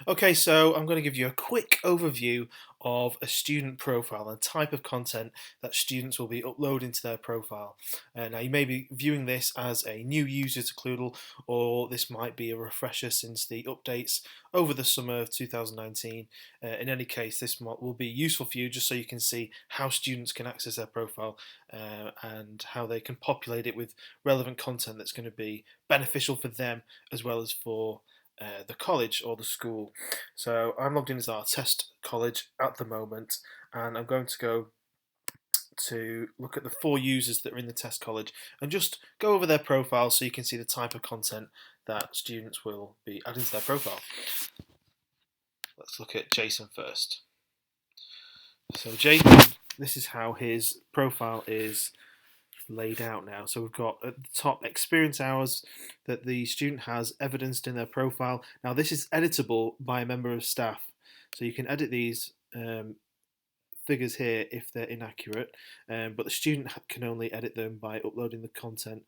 Okay, so I'm going to give you a quick overview of a student profile and type of content that students will be uploading to their profile. Now, you may be viewing this as a new user to Kloodle, or this might be a refresher since the updates over the summer of 2019. In any case, this will be useful for you just so you can see how students can access their profile and how they can populate it with relevant content that's going to be beneficial for them as well as for the college or the school. So I'm logged in as our test college at the moment, and I'm going to go to look at the 4 users that are in the test college and just go over their profiles so you can see the type of content that students will be adding to their profile. Let's look at Jason first. So Jason, this is how his profile is laid out now. So we've got at the top experience hours that the student has evidenced in their profile. Now this is editable by a member of staff, so you can edit these figures here if they're inaccurate, but the student can only edit them by uploading the content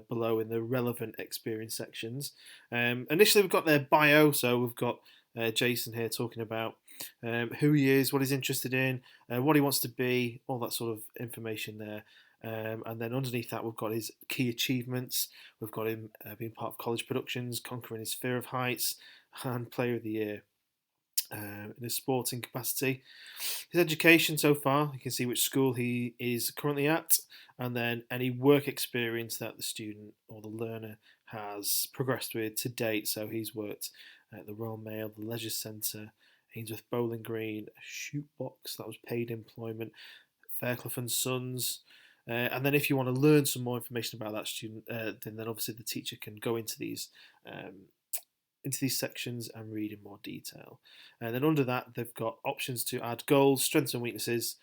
below in the relevant experience sections. Initially we've got their bio, so we've got Jason here talking about who he is, what he's interested in, what he wants to be, all that sort of information there. And then underneath that, we've got his key achievements. We've got him being part of college productions, conquering his fear of heights, and Player of the Year in a sporting capacity. His education so far, you can see which school he is currently at, and then any work experience that the student or the learner has progressed with to date. So he's worked at the Royal Mail, the Leisure Centre, Ainsworth Bowling Green, a shootbox, that was paid employment, Fairclough and Sons. And then if you want to learn some more information about that student, then obviously the teacher can go into these sections and read in more detail. And then under that, they've got options to add goals, strengths and weaknesses,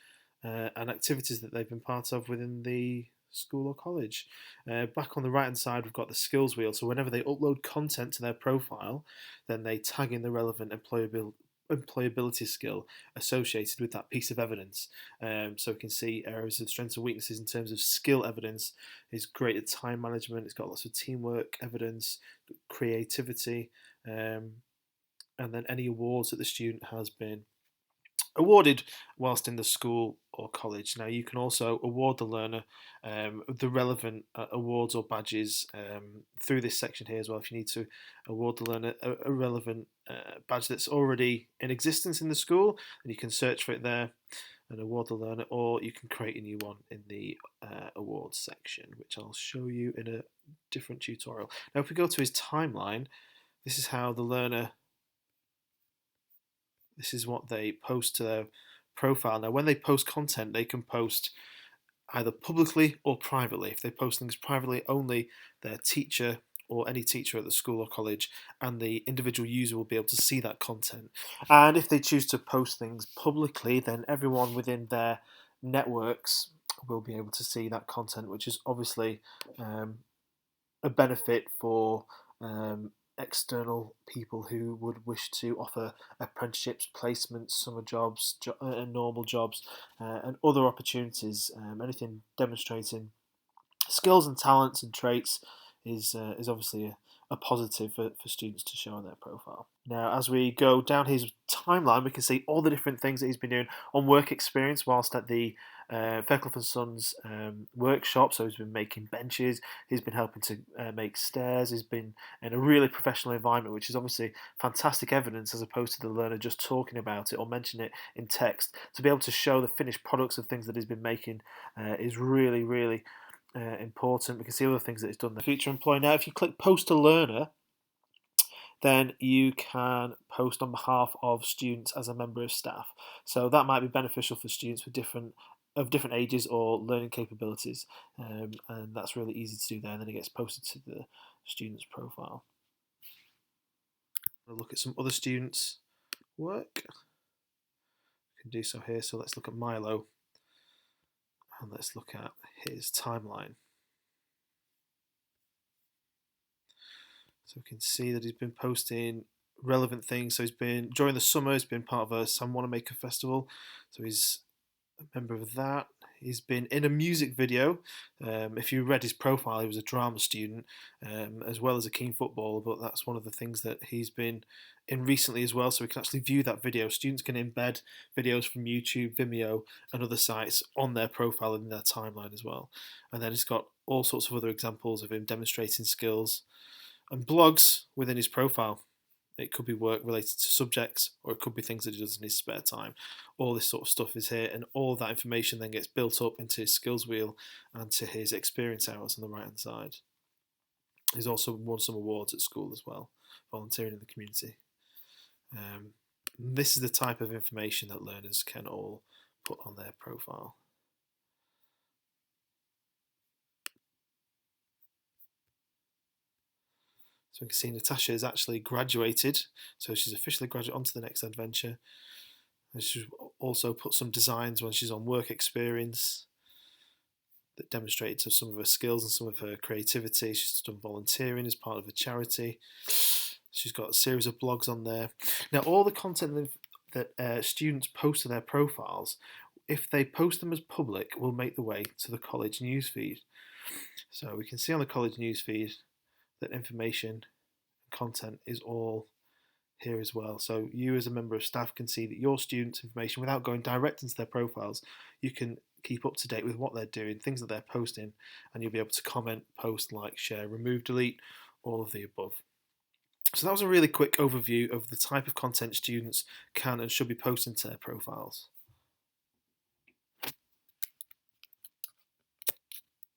and activities that they've been part of within the school or college. Back on the right hand side, we've got the skills wheel. So whenever they upload content to their profile, then they tag in the relevant employability skill associated with that piece of evidence. So we can see areas of strengths and weaknesses in terms of skill evidence is great at time management. It's got lots of teamwork evidence, creativity, and then any awards that the student has been awarded whilst in the school or college. Now you can also award the learner the relevant awards or badges through this section here as well. If you need to award the learner a relevant badge that's already in existence in the school, then you can search for it there and award the learner, or you can create a new one in the awards section, which I'll show you in a different tutorial. Now if we go to his timeline, this is how the learner, this is what they post to their profile. Now, when they post content, they can post either publicly or privately. If they post things privately, only their teacher or any teacher at the school or college and the individual user will be able to see that content. And if they choose to post things publicly, then everyone within their networks will be able to see that content, which is obviously a benefit for external people who would wish to offer apprenticeships, placements, summer jobs, normal jobs, and other opportunities. Anything demonstrating skills and talents and traits is obviously a positive for students to show on their profile. Now, as we go down his timeline, we can see all the different things that he's been doing on work experience whilst at the Fairclough and Sons workshop. So he's been making benches, he's been helping to make stairs, he's been in a really professional environment, which is obviously fantastic evidence as opposed to the learner just talking about it or mentioning it in text. To be able to show the finished products of things that he's been making is really, really important. We can see other things that he's done. The future employee. Now, if you click post to learner, then you can post on behalf of students as a member of staff. So that might be beneficial for students with different ages or learning capabilities, and that's really easy to do there. And then it gets posted to the student's profile. We'll look at some other students' work. We can do so here. So let's look at Milo, and let's look at his timeline. So we can see that he's been posting relevant things. So he's been, during the summer, he's been part of a San Wanamaker festival. So he's a member of that. He's been in a music video. If you read his profile, he was a drama student as well as a keen footballer, but that's one of the things that he's been in recently as well, so we can actually view that video. Students can embed videos from YouTube, Vimeo, and other sites on their profile and in their timeline as well. And then he's got all sorts of other examples of him demonstrating skills and blogs within his profile. It could be work related to subjects, or it could be things that he does in his spare time. All this sort of stuff is here, and all of that information then gets built up into his skills wheel and to his experience hours on the right hand side. He's also won some awards at school as well, volunteering in the community. This is the type of information that learners can all put on their profile. So we can see Natasha is actually graduated, so she's officially graduated onto the next adventure. And she's also put some designs when she's on work experience that demonstrated some of her skills and some of her creativity. She's done volunteering as part of a charity. She's got a series of blogs on there. Now, all the content that students post to their profiles, if they post them as public, will make the way to the college newsfeed. So we can see on the college newsfeed that information and content is all here as well. So you as a member of staff can see that your students' information, without going direct into their profiles, you can keep up to date with what they're doing, things that they're posting, and you'll be able to comment, post, like, share, remove, delete, all of the above. So that was a really quick overview of the type of content students can and should be posting to their profiles.